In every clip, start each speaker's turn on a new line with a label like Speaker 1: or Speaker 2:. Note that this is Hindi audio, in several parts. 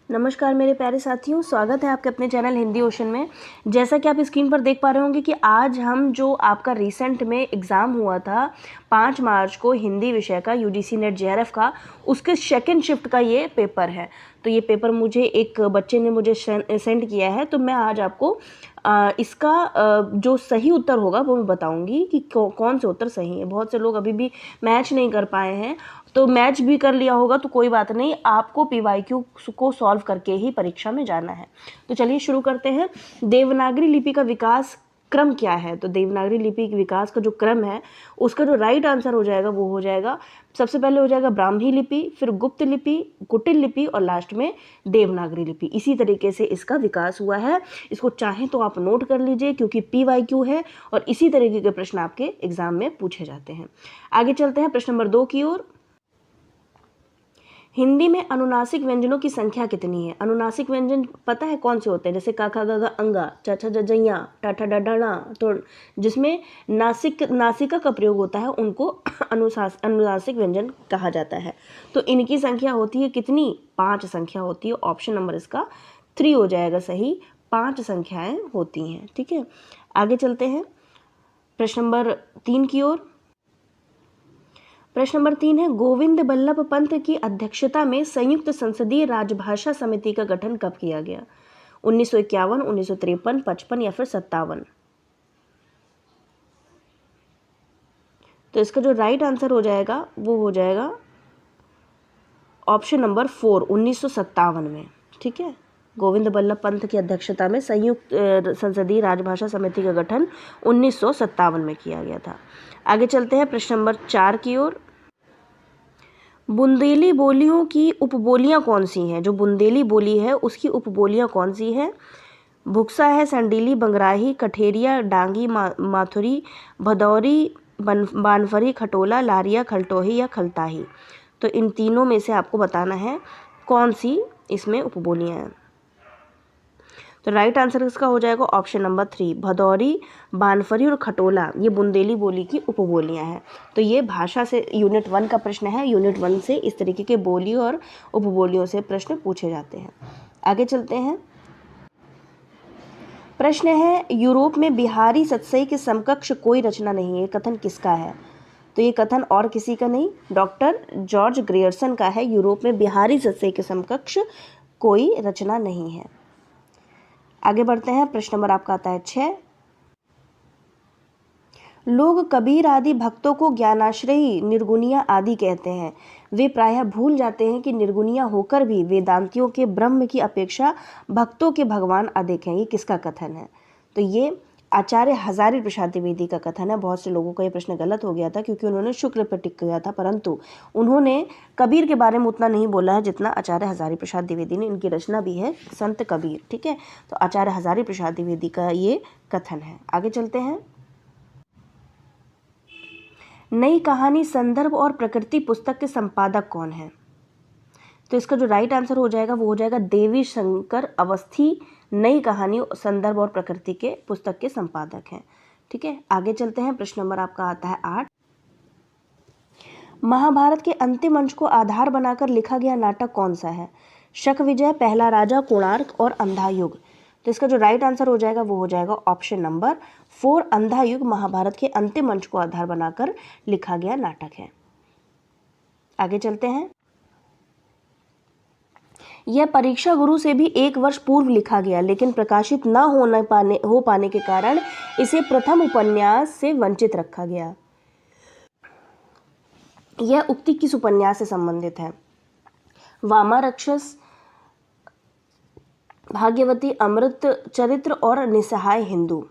Speaker 1: नमस्कार मेरे प्यारे साथियों, स्वागत है आपके अपने चैनल हिंदी ओशन में। जैसा कि आप स्क्रीन पर देख पा रहे होंगे कि आज हम जो आपका रिसेंट में एग्ज़ाम हुआ था 5 मार्च को हिंदी विषय का यूजीसी नेट जेआरएफ का, उसके सेकंड शिफ्ट का ये पेपर है। तो ये पेपर मुझे एक बच्चे ने मुझे सेंड किया है, तो मैं आज आपको इसका जो सही उत्तर होगा वो मैं बताऊंगी कि कौन से उत्तर सही है। बहुत से लोग अभी भी मैच नहीं कर पाए हैं, तो मैच भी कर लिया होगा तो कोई बात नहीं, आपको पीवाईक्यू को सॉल्व करके ही परीक्षा में जाना है। तो चलिए शुरू करते हैं। देवनागरी लिपि का विकास क्रम क्या है? तो देवनागरी लिपि के विकास का जो क्रम है उसका जो राइट आंसर हो जाएगा वो हो जाएगा, सबसे पहले हो जाएगा ब्राह्मी लिपि, फिर गुप्त लिपि, कुटिल लिपि और लास्ट में देवनागरी लिपि। इसी तरीके से इसका विकास हुआ है। इसको चाहें तो आप नोट कर लीजिए क्योंकि पीवाईक्यू है और इसी तरीके के प्रश्न आपके एग्जाम में पूछे जाते हैं। आगे चलते हैं प्रश्न नंबर 2 की ओर। हिंदी में अनुनासिक व्यंजनों की संख्या कितनी है? अनुनासिक व्यंजन पता है कौन से होते हैं? जैसे का खा गा गा अंगा, चा छा जजैया, टा ठा डा डा णा, तो जिसमें नासिका का प्रयोग होता है उनको अनुनासिक व्यंजन कहा जाता है। तो इनकी संख्या होती है कितनी? 5 संख्या होती है। ऑप्शन नंबर इसका 3 हो जाएगा सही। 5 संख्याएं होती हैं। ठीक है, आगे चलते हैं प्रश्न नंबर 3 की ओर। प्रश्न नंबर 3 है, गोविंद बल्लभ पंत की अध्यक्षता में संयुक्त संसदीय राजभाषा समिति का गठन कब किया गया? 1951, 1953, 55 या फिर 57? तो इसका जो राइट आंसर हो जाएगा वो हो जाएगा ऑप्शन नंबर 4, 1957 में। ठीक है, गोविंद बल्लभ पंत की अध्यक्षता में संयुक्त संसदीय राजभाषा समिति का गठन 1957 में किया गया था। आगे चलते हैं प्रश्न नंबर 4 की ओर। बुंदेली बोलियों की उपबोलियां कौन सी हैं? जो बुंदेली बोली है उसकी उपबोलियां कौन सी हैं? भुक्सा है, संडीली, बंगराही, कठेरिया, डांगी, माथुरी, भदौरी, बानफरी, खटोला, लारिया, खलटोही या खलताही। तो इन तीनों में से आपको बताना है कौन सी इसमें उपबोलियां हैं। तो राइट आंसर इसका हो जाएगा ऑप्शन नंबर 3, भदौरी, बानफरी और खटोला। ये बुंदेली बोली की उपबोलियां हैं। तो ये भाषा से यूनिट 1 का प्रश्न है। यूनिट 1 से इस तरीके के बोली और उपबोलियों से प्रश्न पूछे जाते हैं। आगे चलते हैं। प्रश्न है, यूरोप में बिहारी सतसई के समकक्ष कोई रचना नहीं है। कथन किसका है? तो ये कथन और किसी का नहीं, डॉक्टर जॉर्ज ग्रियर्सन का है। यूरोप में बिहारी सतसई के समकक्ष कोई रचना नहीं है। आगे बढ़ते हैं। प्रश्न नंबर आपका आता है 6। लोग कबीर आदि भक्तों को ज्ञानाश्रयी, निर्गुणिया आदि कहते हैं। वे प्रायः भूल जाते हैं कि निर्गुणिया होकर भी वेदांतियों के ब्रह्म की अपेक्षा भक्तों के भगवान अधिक हैं। ये किसका कथन है? तो ये आचार्य हजारी प्रसाद द्विवेदी का कथन है। बहुत से लोगों का ये प्रश्न गलत हो गया था क्योंकि उन्होंने शुक्ल पर टिक किया था, परंतु उन्होंने कबीर के बारे में उतना नहीं बोला है जितना आचार्य हजारी प्रसाद द्विवेदी ने। इनकी रचना भी है संत कबीर। ठीक है, तो आचार्य हजारी प्रसाद द्विवेदी का ये कथन है। आगे चलते हैं। नई कहानी संदर्भ और प्रकृति पुस्तक के संपादक कौन है? तो इसका जो राइट आंसर हो जाएगा वो हो जाएगा देवी शंकर अवस्थी। नई कहानी संदर्भ और प्रकृति के पुस्तक के संपादक हैं। ठीक है, आगे चलते हैं। प्रश्न नंबर आपका आता है 8। महाभारत के अंतिम अंश को आधार बनाकर लिखा गया नाटक कौन सा है? शक विजय, पहला राजा, कोणार्क और अंधा युग। तो इसका जो राइट आंसर हो जाएगा वो हो जाएगा ऑप्शन नंबर 4, अंधा युग महाभारत के अंतिम अंश को आधार बनाकर लिखा गया नाटक है। आगे चलते हैं। यह परीक्षा गुरु से भी 1 वर्ष पूर्व लिखा गया, लेकिन प्रकाशित न हो पाने के कारण इसे प्रथम उपन्यास से वंचित रखा गया। यह उक्ति किस उपन्यास से संबंधित है? वामा राक्षस, भाग्यवती, अमृत चरित्र और निसहाय हिंदू।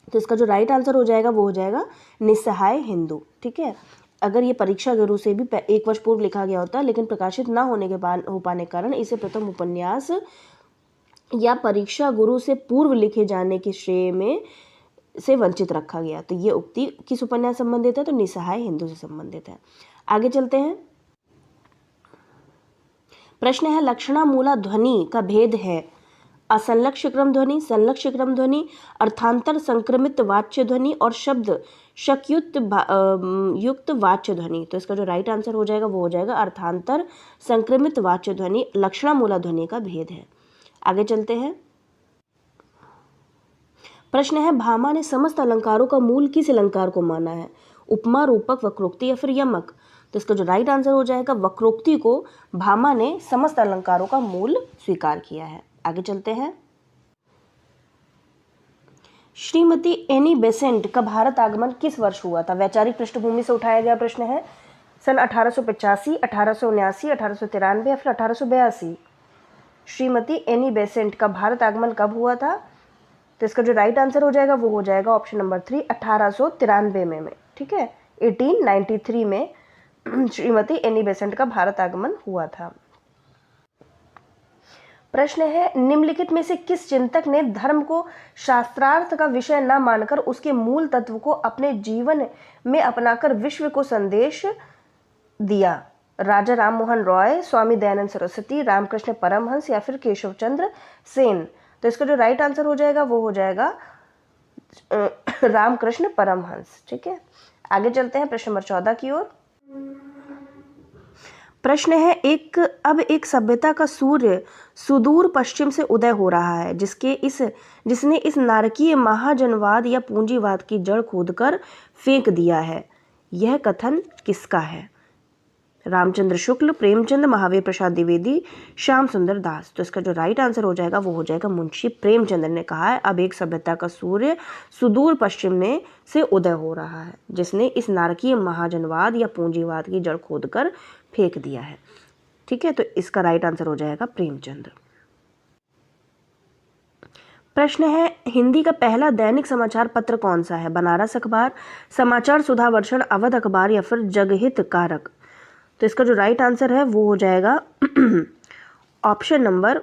Speaker 1: तो इसका जो राइट आंसर हो जाएगा वो हो जाएगा निसहाय हिंदू। ठीक है, अगर ये परीक्षा गुरु से भी 1 वर्ष पूर्व लिखा गया होता लेकिन प्रकाशित ना होने के बाद हो पाने के कारण इसे प्रथम उपन्यास या परीक्षा गुरु से पूर्व लिखे जाने के श्रेय में से वंचित रखा गया। तो ये उक्ति किस उपन्यास संबंधित है? तो निसहाय हिंदू से संबंधित है। आगे चलते हैं। प्रश्न है, लक्षणामूला ध्वनि का भेद है असंलक्ष्य क्रम ध्वनि, संलक्ष्य क्रम ध्वनि, अर्थांतर संक्रमित वाच्य ध्वनि और शब्द शकयुक्त युक्त वाच्य ध्वनि। तो इसका जो राइट आंसर हो जाएगा वो हो जाएगा अर्थांतर संक्रमित वाच्य ध्वनि लक्षणा मूला ध्वनि का भेद है। आगे चलते हैं। प्रश्न है भामा ने समस्त अलंकारों का मूल किस अलंकार को माना है? उपमा, रूपक, वक्रोक्ति या फिर यमक? तो इसका जो राइट आंसर हो जाएगा वक्रोक्ति को भामा ने समस्त अलंकारों का मूल स्वीकार किया है। आगे चलते हैं। श्रीमती एनी बेसेंट का भारत आगमन किस वर्ष हुआ था? वैचारिक पृष्ठभूमि से उठाया गया प्रश्न है। सन 1885, 1879, 1893 या फिर 1882? श्रीमती एनी बेसेंट का भारत आगमन कब हुआ था? तो इसका जो राइट आंसर हो जाएगा वो हो जाएगा ऑप्शन नंबर 3, 1893 में। ठीक है, 1893 में श्रीमती एनी बेसेंट का भारत आगमन हुआ था। प्रश्न है निम्नलिखित में से किस चिंतक ने धर्म को शास्त्रार्थ का विषय न मानकर उसके मूल तत्व को अपने जीवन में अपनाकर विश्व को संदेश दिया? राजा राम मोहन रॉय, स्वामी दयानंद सरस्वती, रामकृष्ण परमहंस या फिर केशव चंद्र सेन? तो इसका जो राइट आंसर हो जाएगा वो हो जाएगा रामकृष्ण परमहंस। ठीक है, आगे चलते हैं प्रश्न नंबर 14 की ओर। प्रश्न है अब एक सभ्यता का सूर्य सुदूर पश्चिम से उदय हो रहा है जिसने इस नारकीय महाजनवाद या पूंजीवाद की जड़ खोदकर फेंक दिया है। यह कथन किसका है? रामचंद्र शुक्ल, प्रेमचंद, महावीर प्रसाद द्विवेदी, श्याम सुंदर दास? तो इसका जो राइट आंसर हो जाएगा वो हो जाएगा मुंशी प्रेमचंद ने कहा है अब एक सभ्यता का सूर्य सुदूर पश्चिम में से उदय हो रहा है जिसने इस नारकीय महाजनवाद या पूंजीवाद की जड़ खोदकर फेंक दिया है। ठीक है, तो इसका राइट आंसर हो जाएगा प्रेमचंद। प्रश्न है हिंदी का पहला दैनिक समाचार पत्र कौन सा है? बनारस अखबार, समाचार सुधावर्षण, अवध अखबार या फिर जगहित कारक? तो इसका जो राइट आंसर है वो हो जाएगा ऑप्शन नंबर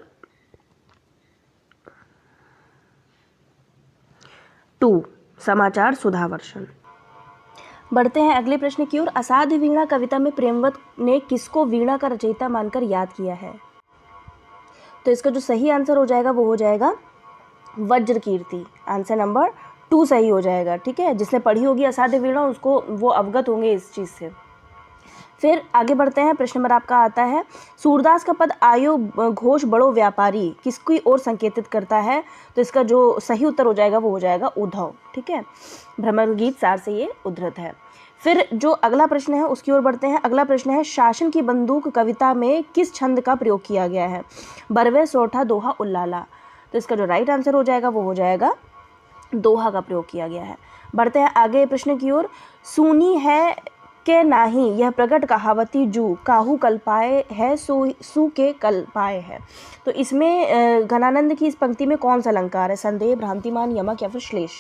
Speaker 1: 2, समाचार सुधावर्षण। बढ़ते हैं अगले प्रश्न की ओर। असाध्य वीणा कविता में प्रेमवत ने किसको वीणा का रचयिता मानकर याद किया है? तो इसका जो सही आंसर हो जाएगा वो हो जाएगा वज्रकीर्ति। आंसर नंबर 2 सही हो जाएगा। ठीक है, जिसने पढ़ी होगी असाध्य वीणा उसको वो अवगत होंगे इस चीज़ से। फिर आगे बढ़ते हैं। प्रश्न नंबर आपका आता है सूरदास का पद आयो घोष बड़ो व्यापारी किसकी ओर संकेतित करता है? तो इसका जो सही उत्तर हो जाएगा वो हो जाएगा उद्धव। ठीक है, भ्रमर गीत सार से ये उद्धृत है। फिर जो अगला प्रश्न है उसकी ओर बढ़ते हैं। अगला प्रश्न है शासन की बंदूक कविता में किस छंद का प्रयोग किया गया है? बरवे, सोठा, दोहा, उल्लाला? तो इसका जो राइट आंसर हो जाएगा वो हो जाएगा दोहा का प्रयोग किया गया है। बढ़ते हैं आगे प्रश्न की ओर। सूनी है के नाही यह प्रगट कहावती जू काहू कल पाए है सू के कल पाए है? तो इसमें घनानंद की इस पंक्ति में कौन सा अलंकार है? संदेह, भ्रांतिमान, यमक या फिर श्लेष?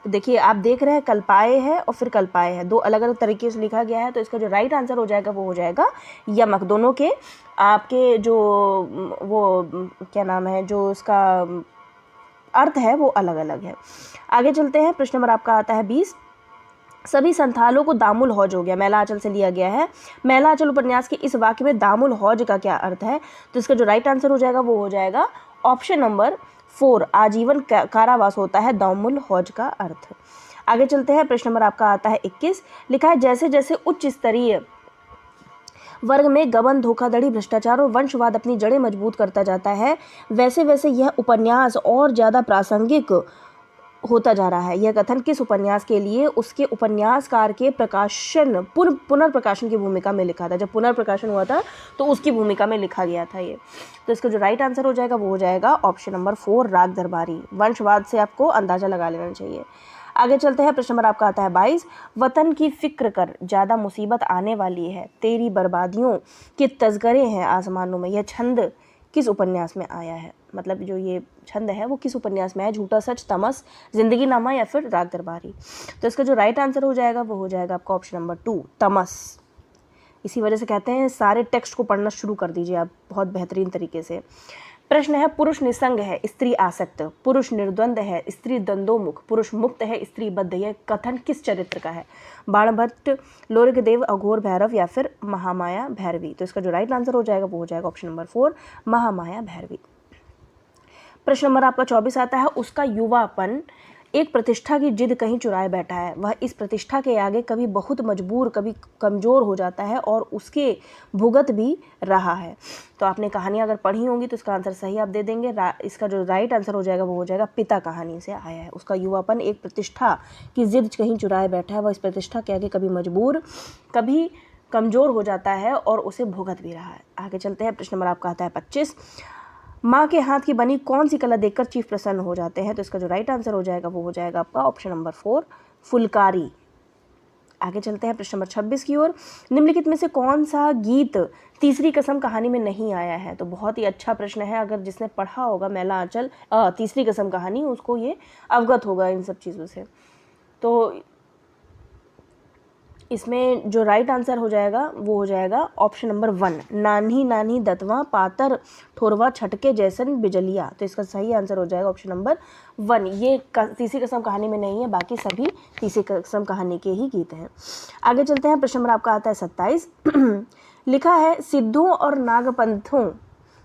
Speaker 1: तो देखिए आप देख रहे हैं कल पाए है और फिर कल पाए है, दो अलग अलग तरीके से लिखा गया है। तो इसका जो राइट आंसर हो जाएगा वो हो जाएगा यमक। दोनों के आपके जो वो क्या नाम है जो इसका अर्थ है वो अलग अलग है। आगे चलते हैं। प्रश्न नंबर आपका आता है 20। सभी संथालों को दामुल हौज हो गया, मैला आंचल से लिया गया है। मैला आंचल उपन्यास के इस वाक्य में दामुल हौज का क्या अर्थ है? तो इसका जो राइट आंसर हो जाएगा वो हो जाएगा ऑप्शन नंबर 4, आजीवन कारावास होता है दामुल हौज का अर्थ। आगे चलते हैं। प्रश्न नंबर आपका आता है 21। लिखा है जैसे जैसे उच्च स्तरीय वर्ग में गबन, धोखाधड़ी, भ्रष्टाचार और वंशवाद अपनी जड़ें मजबूत करता जाता है वैसे वैसे यह उपन्यास और ज़्यादा प्रासंगिक होता जा रहा है। यह कथन किस उपन्यास के लिए उसके उपन्यासकार के प्रकाशन पुनर्प्रकाशन की भूमिका में लिखा था? जब पुनर्प्रकाशन हुआ था तो उसकी भूमिका में लिखा गया था ये। तो इसका जो राइट आंसर हो जाएगा वो हो जाएगा ऑप्शन नंबर 4, राग दरबारी। वंशवाद से आपको अंदाज़ा लगा लेना चाहिए। आगे चलते हैं। प्रश्न नंबर आपका आता है 22। वतन की फिक्र कर ज़्यादा मुसीबत आने वाली है, तेरी बर्बादियों के तज़करे हैं आसमानों में। यह छंद किस उपन्यास में आया है? मतलब जो ये छंद है वो किस उपन्यास में है? झूठा सच, तमस, जिंदगी नामा या फिर राग दरबारी? तो इसका जो राइट आंसर हो जाएगा वो हो जाएगा आपका ऑप्शन नंबर 2, तमस। इसी वजह से कहते हैं सारे टेक्स्ट को पढ़ना शुरू कर दीजिए आप बहुत बेहतरीन तरीके से। प्रश्न है पुरुष निसंग है, स्त्री आसक्त, पुरुष निर्द्वंद है, स्त्री द्वंद्वोमुख, पुरुष मुक्त है, स्त्री बद्ध। यह कथन किस चरित्र का है? बाणभट्ट, लोरिकदेव, अघोर भैरव या फिर महामाया भैरवी? तो इसका जो राइट आंसर हो जाएगा वो हो जाएगा ऑप्शन नंबर 4, महामाया भैरवी। प्रश्न नंबर आपका 24 आता है उसका युवापन एक प्रतिष्ठा की जिद कहीं चुराए बैठा है, वह इस प्रतिष्ठा के आगे कभी बहुत मजबूर कभी कमज़ोर हो जाता है और उसके भुगत भी रहा है। तो आपने कहानियाँ अगर पढ़ी होंगी तो इसका आंसर सही आप दे देंगे। इसका जो राइट आंसर हो जाएगा वो हो जाएगा पिता कहानी से आया है। उसका युवापन एक प्रतिष्ठा की जिद कहीं चुराए बैठा है, वह इस प्रतिष्ठा के आगे कभी मजबूर कभी कमज़ोर हो जाता है और उसे भुगत भी रहा है। आगे चलते हैं, प्रश्न नंबर आपका आता है 25। माँ के हाथ की बनी कौन सी कला देखकर चीफ प्रसन्न हो जाते हैं? तो इसका जो राइट आंसर हो जाएगा वो हो जाएगा आपका ऑप्शन नंबर 4 फुलकारी। आगे चलते हैं प्रश्न नंबर 26 की ओर। निम्नलिखित में से कौन सा गीत तीसरी कसम कहानी में नहीं आया है? तो बहुत ही अच्छा प्रश्न है, अगर जिसने पढ़ा होगा मैला आंचल तीसरी कसम कहानी उसको ये अवगत होगा इन सब चीज़ों से। तो इसमें जो राइट आंसर हो जाएगा वो हो जाएगा ऑप्शन नंबर 1 नानी नानी दतवा पातर ठोरवा छटके जैसन बिजलिया। तो इसका सही आंसर हो जाएगा ऑप्शन नंबर 1। ये तीसरी कसम कहानी में नहीं है, बाकी सभी तीसरी कसम कहानी के ही गीत हैं। आगे चलते हैं, प्रश्न नंबर आपका आता है 27। लिखा है सिद्धों और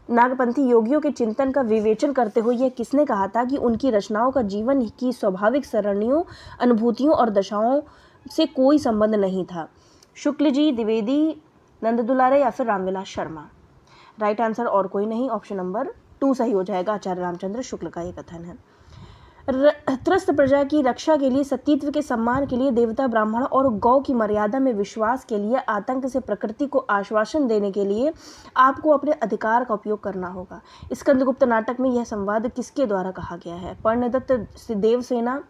Speaker 1: नागपंथी योगियों के चिंतन का विवेचन करते हुए यह किसने कहा था कि उनकी रचनाओं का जीवन की स्वाभाविक सरणियों, अनुभूतियों और दशाओं से कोई संबंध नहीं था? शुक्ल जी, द्विवेदी, नंद दुलारे या फिर रामविलास शर्मा? राइट आंसर और कोई नहीं, ऑप्शन नंबर 2 सही हो जाएगा। आचार्य रामचंद्र शुक्ल का ये कथन है। त्रस्त प्रजा की रक्षा के लिए, सतीत्व के सम्मान के लिए, देवता ब्राह्मण और गौ की मर्यादा में विश्वास के लिए, आतंक से प्रकृति को आश्वासन देने के लिए आपको अपने अधिकार का उपयोग करना होगा। स्कंदगुप्त नाटक में यह संवाद किसके द्वारा कहा गया है? पर्णदत्त, देवसेना,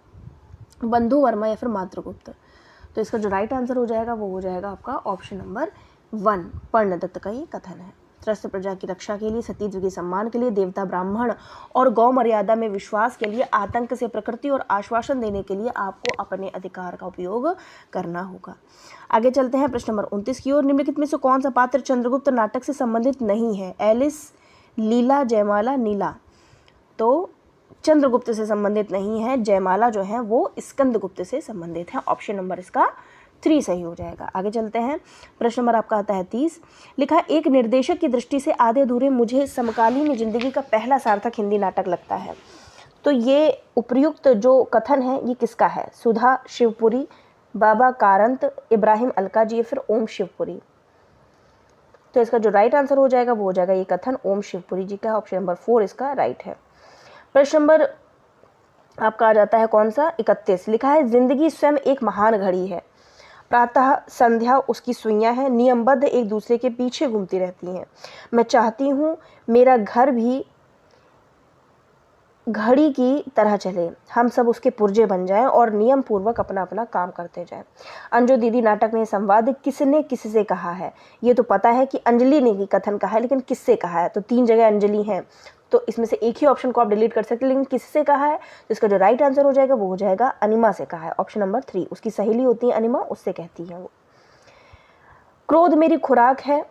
Speaker 1: बंधु वर्मा या फिर मातृगुप्त? तो इसका जो राइट आंसर हो जाएगा वो हो जाएगा आपका ऑप्शन नंबर 1 पर्णदत्त का ये कथन है। त्रस्त प्रजा की रक्षा के लिए, सतीत्व के सम्मान के लिए, देवता ब्राह्मण और गौ मर्यादा में विश्वास के लिए, आतंक से प्रकृति और आश्वासन देने के लिए आपको अपने अधिकार का उपयोग करना होगा। आगे चलते हैं प्रश्न नंबर 29 की ओर। निम्नलिखित में से कौन सा पात्र चंद्रगुप्त नाटक से संबंधित नहीं है? एलिस, लीला, जयमाला, नीला? तो चंद्रगुप्त से संबंधित नहीं है, जयमाला जो है वो स्कंदगुप्त से संबंधित है। ऑप्शन नंबर इसका 3 सही हो जाएगा। आगे चलते हैं, प्रश्न नंबर आपका आता है 30। लिखा है एक निर्देशक की दृष्टि से आधे अधूरे मुझे समकालीन जिंदगी का पहला सार्थक हिंदी नाटक लगता है। तो ये उपर्युक्त जो कथन है ये किसका है? सुधा शिवपुरी, बाबा कारंत, इब्राहिम अलकाजी या फिर ओम शिवपुरी? तो इसका जो राइट आंसर हो जाएगा वो हो जाएगा ये कथन ओम शिवपुरी जी का। ऑप्शन नंबर 4 इसका राइट है। प्रश्न नंबर आपका आ जाता है कौन सा? 31। लिखा है जिंदगी स्वयं एक महान घड़ी है, प्रातः संध्या उसकी सुइयां हैं, नियमबद्ध एक दूसरे के पीछे घूमती रहती हैं। मैं चाहती हूँ मेरा घर भी घड़ी की तरह चले, हम सब उसके पुर्जे बन जाएं और नियम पूर्वक अपना अपना काम करते जाएं। अंजू दीदी नाटक में संवाद किसने किससे कहा है? ये तो पता है कि अंजलि ने कथन कहा है, लेकिन किससे कहा है? तो 3 जगह अंजलि हैं, तो इसमें से एक ही ऑप्शन को आप डिलीट कर सकते हैं, लेकिन किससे कहा है? तो इसका जो राइट आंसर हो जाएगा वो हो जाएगा अनिमा से कहा है। ऑप्शन नंबर 3 उसकी सहेली होती है अनिमा, उससे कहती है वो। क्रोध मेरी खुराक है,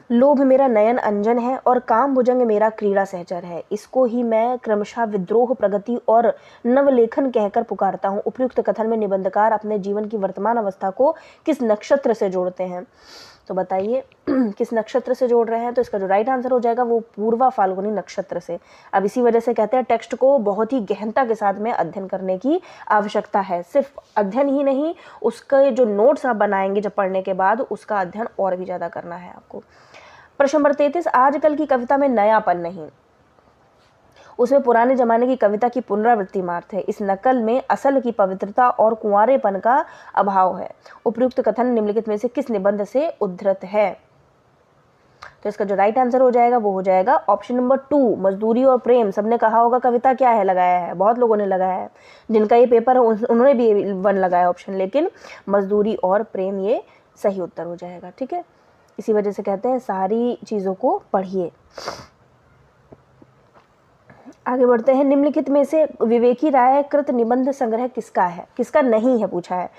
Speaker 1: लोभ मेरा नयन अंजन है और काम भुजंग मेरा क्रीड़ा सहचर है। इसको ही मैं क्रमशः विद्रोह, प्रगति और नवलेखन कहकर पुकारता हूँ। उपयुक्त कथन में निबंधकार अपने जीवन की वर्तमान अवस्था को किस नक्षत्र से जोड़ते हैं? तो बताइए किस नक्षत्र से जोड़ रहे हैं? तो इसका जो राइट आंसर हो जाएगा वो पूर्वा फाल्गुनी नक्षत्र से। अब इसी वजह से कहते हैं टेक्स्ट को बहुत ही गहनता के साथ में अध्ययन करने की आवश्यकता है। सिर्फ अध्ययन ही नहीं, उसके जो नोट्स आप बनाएंगे जब पढ़ने के बाद उसका अध्ययन और भी ज़्यादा करना है आपको। प्रश्न नंबर 33। आजकल की कविता में नयापन नहीं, उसमें पुराने जमाने की कविता की पुनरावृत्ति मात्र है। इस नकल में असल की पवित्रता और कुंवारेपन का अभाव है। उपयुक्त कथन निम्नलिखित में से किस निबंध से उद्धृत है? तो इसका जो राइट आंसर हो जाएगा वो हो जाएगा ऑप्शन नंबर 2 मजदूरी और प्रेम। सबने कहा होगा कविता क्या है, लगाया है, बहुत लोगों ने लगाया है, जिनका ये पेपर है उन्होंने भी 1 लगाया ऑप्शन, लेकिन मजदूरी और प्रेम ये सही उत्तर हो जाएगा। ठीक है, इसी वजह से कहते हैं सारी चीज़ों को पढ़िए। आगे बढ़ते हैं, निम्नलिखित में से विवेकी राय कृत निबंध संग्रह किसका है? किसका नहीं है पूछा है।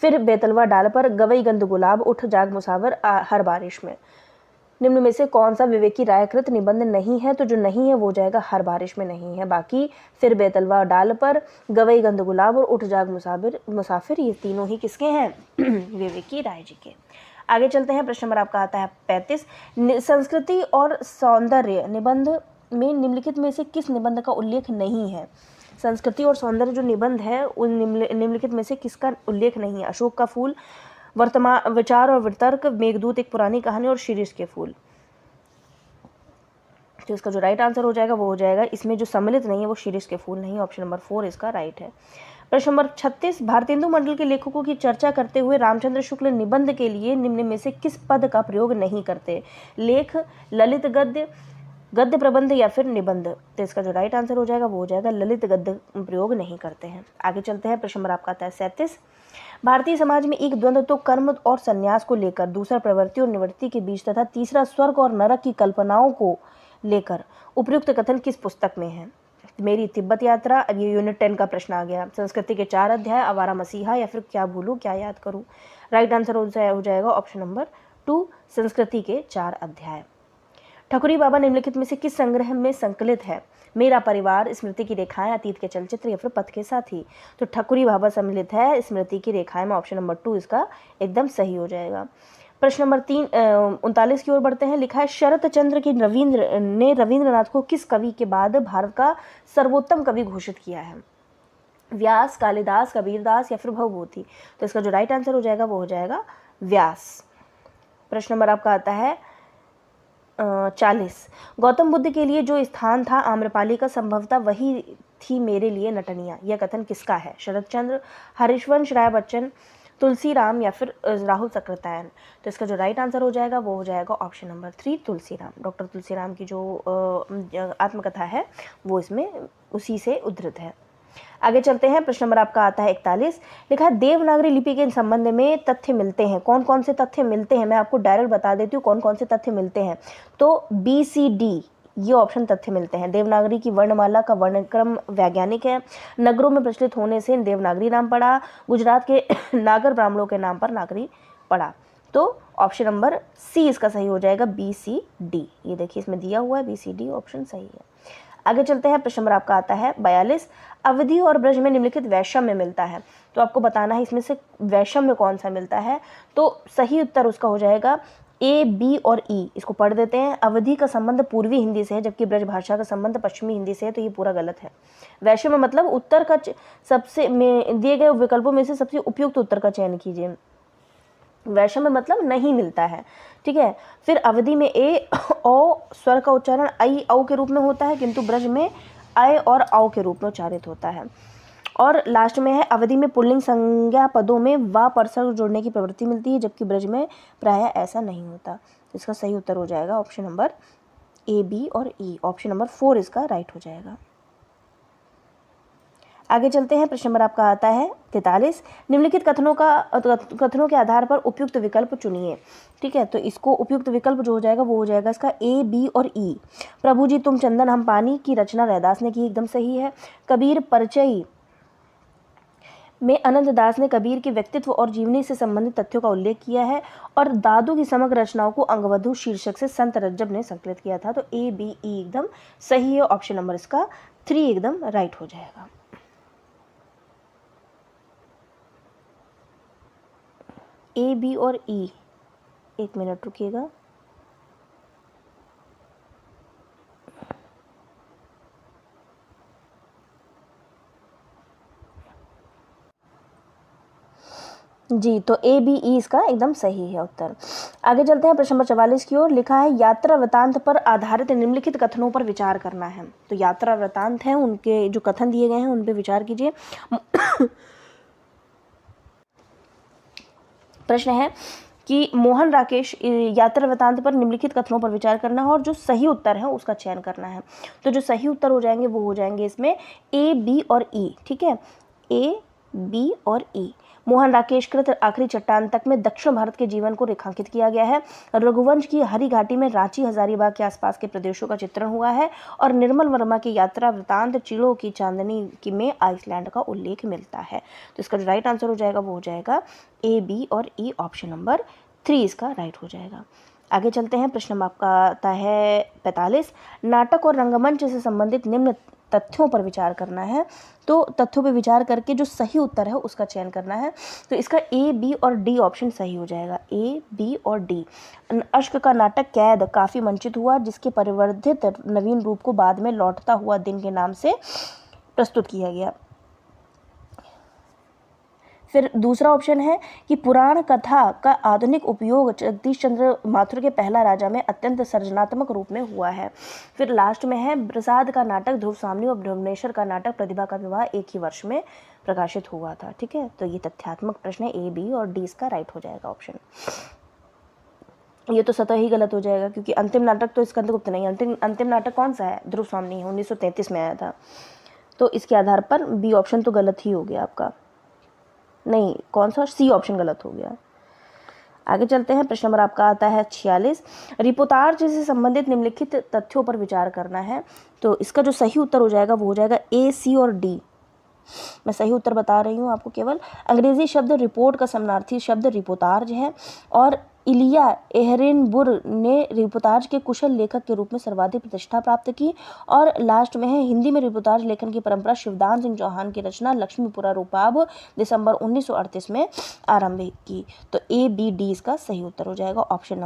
Speaker 1: फिर बेतलवा डाल पर, गवई गंध गुलाब, उठ जाग मुसावर, हर बारिश में। निम्न में से कौन सा विवेकी राय कृत निबंध नहीं है? तो जो नहीं है वो हो जाएगा हर बारिश में नहीं है। बाकी फिर बेतलवा डाल पर, गवई गंध गुलाब और उठ जाग मुसाफिर ये तीनों ही किसके हैं? विवेकी राय जी के। आगे चलते हैं, प्रश्न नंबर आपका आता है 35। संस्कृति और सौंदर्य निबंध में निम्नलिखित में से किस निबंध का उल्लेख नहीं है? संस्कृति और सौंदर्य जो निबंध है उन निम्नलिखित में से किसका उल्लेख नहीं है? अशोक का फूल, वर्तमान विचार और वितर्क, मेघदूत एक पुरानी कहानी और शीर्ष के फूल। तो इसका जो राइट आंसर हो जाएगा वो हो जाएगा, इसमें जो सम्मिलित नहीं है वो शीर्ष के फूल नहीं, ऑप्शन नंबर 4 इसका राइट है। प्रश्न नंबर 36, भारतेंदु मंडल के लेखकों की चर्चा करते हुए रामचंद्र शुक्ल निबंध के लिए निम्न में से किस पद का प्रयोग नहीं करते? लेख, ललित गद्य, गद्य प्रबंध या फिर निबंध। तो इसका जो राइट आंसर हो जाएगा वो हो जाएगा ललित गद्य प्रयोग नहीं करते हैं। आगे चलते हैं, प्रश्न नंबर आपका आता है 37, भारतीय समाज में एक द्वंद्व तो कर्म और संन्यास को लेकर, दूसरा प्रवृत्ति और निवृत्ति के बीच तथा तीसरा स्वर्ग और नरक की कल्पनाओं को लेकर उपर्युक्त कथन किस पुस्तक में है? मेरी तिब्बत यात्रा, अब ये यूनिट 10 का प्रश्न आ गया। संस्कृति के 4 अध्याय, आवारा मसीहा या फिर क्या भूलूं क्या याद करूं। राइट आंसर हो जाएगा ऑप्शन नंबर 2, संस्कृति के 4 अध्याय। ठकुरी बाबा निम्नलिखित में से किस संग्रह में संकलित है? मेरा परिवार, स्मृति की रेखाएं, अतीत के चलचित्र या फिर पथ के साथी। तो ठकुरी बाबा सम्मिलित है स्मृति की रेखाएं में, ऑप्शन नंबर 2 इसका एकदम सही हो जाएगा। प्रश्न नंबर 39 की ओर बढ़ते हैं। लिखा है, शरत चंद्र की रविंद्रनाथ को किस कवि के बाद भारत का सर्वोत्तम कवि घोषित किया है? व्यास, कालिदास, कबीरदास या फिर भवभूति। तो इसका जो राइट आंसर हो जाएगा वो हो जाएगा व्यास। प्रश्न नंबर आपका आता है 40, गौतम बुद्ध के लिए जो स्थान था आम्रपाली का, संभवतः वही थी मेरे लिए नटनिया। यह कथन किसका है? शरत चंद्र, हरिवंश राय बच्चन, तुलसी राम या फिर राहुल सक्रतायन। तो इसका जो राइट आंसर हो जाएगा वो हो जाएगा option number 3, Tulsi Ram. Doctor Tulsi Ram की जो आत्मकथा है वो इसमें उसी से उद्धृत है। आगे चलते हैं, प्रश्न नंबर आपका आता है 41। लिखा है, देवनागरी लिपि के संबंध में तथ्य मिलते हैं। कौन कौन से तथ्य मिलते हैं? मैं आपको डायरेक्ट बता देती हूँ कौन कौन से तथ्य मिलते हैं। तो BCD ये ऑप्शन तथ्य मिलते हैं। देवनागरी की वर्णमाला का वर्णक्रम वैज्ञानिक है। नगरों में प्रचलित होने से देवनागरी नाम पड़ा। गुजरात के नागर ब्राह्मणों के नाम पर नागरी पड़ा। तो ऑप्शन नंबर C इसका सही हो जाएगा, BCD। ये देखिए इसमें दिया हुआ है BCD ऑप्शन सही है। आगे चलते हैं, प्रश्न नंबर आपका आता है 42। अवधि और ब्रज में निम्नलिखित वैषम्य मिलता है। तो आपको बताना है इसमें से वैषम्य कौन सा मिलता है। तो सही उत्तर उसका हो जाएगा A, B और E। इसको पढ़ देते हैं। अवधि का संबंध पूर्वी हिंदी से है जबकि ब्रज भाषा का संबंध पश्चिमी हिंदी से है, तो ये पूरा गलत है। वैषम्य मतलब उत्तर का सबसे में दिए गए विकल्पों में से सबसे उपयुक्त उत्तर का चयन कीजिए। वैषम्य मतलब नहीं मिलता है, ठीक है। फिर अवधि में ए ओ स्वर का उच्चारण आई औ के रूप में होता है, किंतु ब्रज में आय और औ के रूप में उच्चारित होता है। और लास्ट में है, अवधि में पुल्लिंग संज्ञा पदों में व परसर्ग जोड़ने की प्रवृत्ति मिलती है जबकि ब्रज में प्रायः ऐसा नहीं होता। इसका सही उत्तर हो जाएगा ऑप्शन नंबर A, B और E। ऑप्शन नंबर 4 इसका राइट हो जाएगा। आगे चलते हैं, प्रश्न नंबर आपका आता है 43। निम्नलिखित कथनों के आधार पर उपयुक्त विकल्प चुनिए। ठीक है, तो इसको उपयुक्त विकल्प जो हो जाएगा वो हो जाएगा इसका A, B और E। प्रभु जी तुम चंदन हम पानी की रचना रैदास ने की, एकदम सही है। कबीर परिचय में अनंत दास ने कबीर के व्यक्तित्व और जीवनी से संबंधित तथ्यों का उल्लेख किया है। और दादू की समग्र रचनाओं को अंगवधु शीर्षक से संत रज्जब ने संकलित किया था। तो A, B, E एकदम सही है। ऑप्शन नंबर इसका 3 एकदम राइट हो जाएगा। A, B और E, एक मिनट रुकिएगा। जी, तो A, B, E इसका एकदम सही है उत्तर। आगे चलते हैं, प्रश्न नंबर 44 की ओर। लिखा है, यात्रा वृतांत पर आधारित निम्नलिखित कथनों पर विचार करना है। तो यात्रा वृतांत है, उनके जो कथन दिए गए हैं उन पर विचार कीजिए। प्रश्न है कि मोहन राकेश यात्रा वृतांत पर निम्नलिखित कथनों पर विचार करना है और जो सही उत्तर है उसका चयन करना है। तो जो सही उत्तर हो जाएंगे वो हो जाएंगे इसमें A, B और E। ठीक है, A, B और E। मोहन राकेश कृत आखिरी चट्टान तक में दक्षिण भारत के जीवन को रेखांकित किया गया है। रघुवंश की हरी घाटी में रांची हजारीबाग के आसपास के प्रदेशों का चित्रण हुआ है। और निर्मल वर्मा की यात्रा वृतांत चिड़ों की चांदनी की में आइसलैंड का उल्लेख मिलता है। तो इसका जो राइट आंसर हो जाएगा वो हो जाएगा A, B और E। ऑप्शन नंबर 3 इसका राइट हो जाएगा। आगे चलते हैं, प्रश्न नंबर आपका आता है 45। नाटक और रंगमंच से संबंधित निम्न तथ्यों पर विचार करना है। तो तथ्यों पर विचार करके जो सही उत्तर है उसका चयन करना है। तो इसका A, B और D ऑप्शन सही हो जाएगा। A, B और D। अश्क का नाटक कैद काफ़ी मंचित हुआ जिसके परिवर्धित नवीन रूप को बाद में लौटता हुआ दिन के नाम से प्रस्तुत किया गया। फिर दूसरा ऑप्शन है कि पुराण कथा का आधुनिक उपयोग जगदीश चंद्र माथुर के पहला राजा में अत्यंत सृजनात्मक रूप में हुआ है। फिर लास्ट में है प्रसाद का नाटक ध्रुव सामनी और भुवनेश्वर का नाटक प्रतिभा का विवाह एक ही वर्ष में प्रकाशित हुआ था। ठीक है, तो ये तथ्यात्मक प्रश्न है, ए, बी और डी इसका राइट हो जाएगा ऑप्शन। ये तो स्वतः ही गलत हो जाएगा क्योंकि अंतिम नाटक तो स्कंदगुप्त नहीं, अंतिम नाटक कौन सा है, ध्रुव सामनी है, 1933 में आया था। तो इसके आधार पर बी ऑप्शन तो गलत ही हो गया आपका, नहीं कौन सा, सी ऑप्शन गलत हो गया। आगे चलते हैं, प्रश्न नंबर आपका आता है 46। रिपोर्टाज से संबंधित निम्नलिखित तथ्यों पर विचार करना है। तो इसका जो सही उत्तर हो जाएगा वो हो जाएगा ए, सी और डी। मैं सही उत्तर बता रही हूँ आपको केवल। अंग्रेजी शब्द रिपोर्ट का समानार्थी शब्द रिपोर्टाज है और इलिया एहरेनबुर ने रिपोर्टाज के कुशल लेखक के रूप में सर्वाधिक प्रतिष्ठा प्राप्त की। और लास्ट में है, हिंदी में रिपोर्टाज लेखन की परंपरा शिवदान सिंह चौहान की रचना लक्ष्मीपुरा रूपाब दिसंबर 1938 में आरंभ की। तो ए, बी, डी इसका सही उत्तर हो जाएगा। ऑप्शन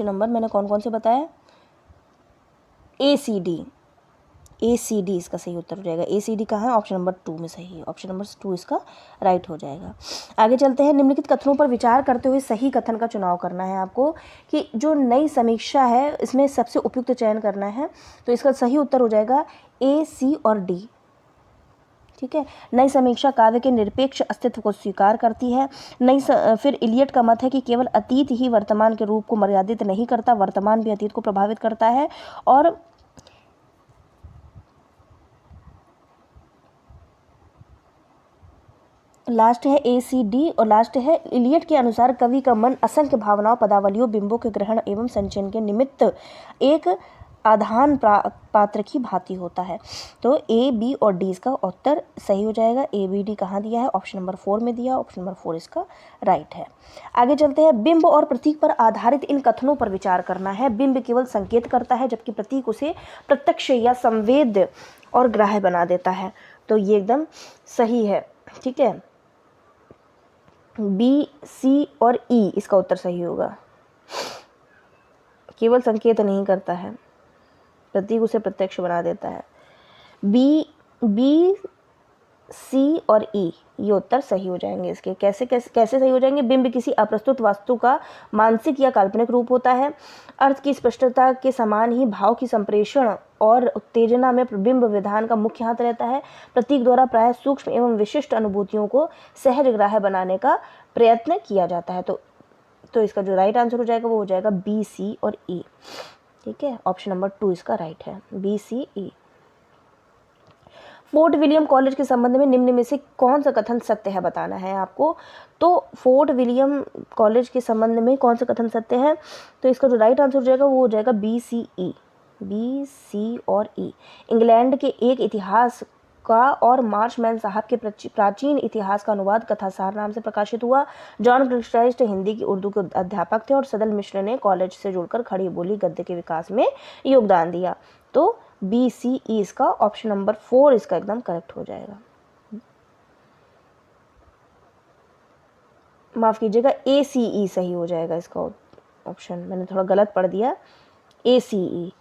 Speaker 1: नंबर मैंने कौन कौन से बताया, ए, सी, डी, ए, सी, डी इसका सही उत्तर हो जाएगा। ए, सी, डी कहाँ है, ऑप्शन नंबर 2 में सही है, ऑप्शन नंबर 2 इसका राइट हो जाएगा। आगे चलते हैं, निम्नलिखित कथनों पर विचार करते हुए सही कथन का चुनाव करना है आपको कि जो नई समीक्षा है इसमें सबसे उपयुक्त चयन करना है। तो इसका सही उत्तर हो जाएगा ए, सी और डी। ठीक है, नई समीक्षा काव्य के निरपेक्ष अस्तित्व को स्वीकार करती है। फिर इलियट का मत है कि केवल अतीत ही वर्तमान के रूप को मर्यादित नहीं करता, वर्तमान भी अतीत को प्रभावित करता है। और लास्ट है ए, सी, डी और लास्ट है इलियट के अनुसार कवि का मन असंख्य भावनाओं, पदावलियों, बिंबों के ग्रहण एवं संचयन के निमित्त एक आधान पात्र की भांति होता है। तो ए, बी और डी इसका उत्तर सही हो जाएगा। ए, बी, डी कहाँ दिया है, ऑप्शन नंबर 4 में दिया, ऑप्शन नंबर 4 इसका राइट है। आगे चलते हैं, बिंब और प्रतीक पर आधारित इन कथनों पर विचार करना है। बिंब केवल संकेत करता है जबकि प्रतीक उसे प्रत्यक्ष या संवेद्य और ग्राह्य बना देता है। तो ये एकदम सही है। ठीक है, बी, सी और ई इसका उत्तर सही होगा। केवल संकेत नहीं करता है, प्रतीक उसे प्रत्यक्ष बना देता है। बी, सी और ई ये उत्तर सही हो जाएंगे इसके। कैसे सही हो जाएंगे, बिंब किसी अप्रस्तुत वस्तु का मानसिक या काल्पनिक रूप होता है। अर्थ की स्पष्टता के समान ही भाव की संप्रेषण और उत्तेजना में बिंब विधान का मुख्य हाथ रहता है। प्रतीक द्वारा प्रायः सूक्ष्म एवं विशिष्ट अनुभूतियों को सहज ग्राह्य बनाने का प्रयत्न किया जाता है। तो इसका जो राइट आंसर हो जाएगा वो हो जाएगा बी, सी और ई। ठीक है, ऑप्शन नंबर 2 इसका राइट है, बी, सी, ई। फोर्ट विलियम कॉलेज के संबंध में निम्न में से कौन सा कथन सत्य है बताना है आपको। तो फोर्ट विलियम कॉलेज के संबंध में कौन सा कथन सत्य है, तो इसका जो राइट आंसर हो जाएगा वो हो जाएगा बी, सी, ई। बी, सी और ई। इंग्लैंड के एक इतिहास का और मार्शमैन साहब के प्राचीन इतिहास का अनुवाद कथासार नाम से प्रकाशित हुआ। जॉन क्रिस्टाइस्ट हिंदी की उर्दू के अध्यापक थे और सदल मिश्र ने कॉलेज से जुड़कर खड़ी बोली गद्य के विकास में योगदान दिया। तो बी, सी, ई इसका ऑप्शन नंबर 4 इसका एकदम करेक्ट हो जाएगा। माफ कीजिएगा, ए, सी, ई सही हो जाएगा इसका ऑप्शन, मैंने थोड़ा गलत पढ़ दिया, ए, सी, ई।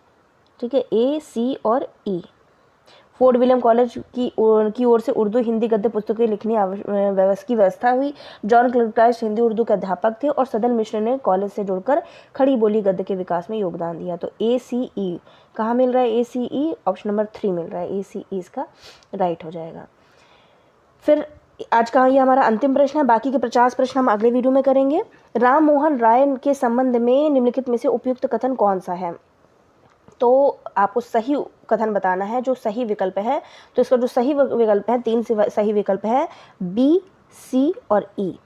Speaker 1: ठीक है, ए, सी और ई। फोर्ट विलियम कॉलेज की ओर से उर्दू हिंदी गद्य पुस्तकें लिखने की व्यवस्था हुई। जॉन क्रिस्टाइस्ट हिंदी उर्दू के अध्यापक थे और सदल मिश्र ने कॉलेज से जुड़कर खड़ी बोली गद्य के विकास में योगदान दिया। तो ए, सी, ई कहाँ मिल रहा है, ए, सी, ई ऑप्शन नंबर 3 मिल रहा है, ए, सी, ई इसका राइट हो जाएगा। फिर आज का ये हमारा अंतिम प्रश्न है, बाकी के 50 प्रश्न हम अगले वीडियो में करेंगे। राम मोहन राय के संबंध में निम्नलिखित में से उपयुक्त कथन कौन सा है। तो आपको सही कथन बताना है जो सही विकल्प है। तो इसका जो सही विकल्प है, 3 सही विकल्प है, बी, सी और ई।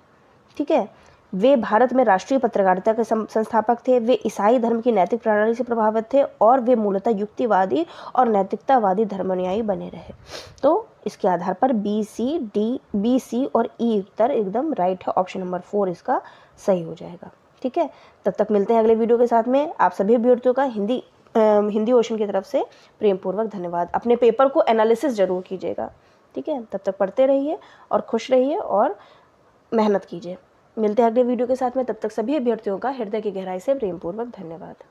Speaker 1: ठीक है, वे भारत में राष्ट्रीय पत्रकारिता के संस्थापक थे, वे ईसाई धर्म की नैतिक प्रणाली से प्रभावित थे और वे मूलतः युक्तिवादी और नैतिकतावादी धर्मानुयायी बने रहे। तो इसके आधार पर बी, सी और ई उत्तर एकदम राइट है, ऑप्शन नंबर 4 इसका सही हो जाएगा। ठीक है, तब तक मिलते हैं अगले वीडियो के साथ में। आप सभी अभ्यर्थियों का हिंदी ओशन की तरफ से प्रेम पूर्वक धन्यवाद। अपने पेपर को एनालिसिस जरूर कीजिएगा। ठीक है, तब तक पढ़ते रहिए और खुश रहिए और मेहनत कीजिए। मिलते हैं अगले वीडियो के साथ में, तब तक सभी अभ्यर्थियों का हृदय की गहराई से प्रेम पूर्वक धन्यवाद।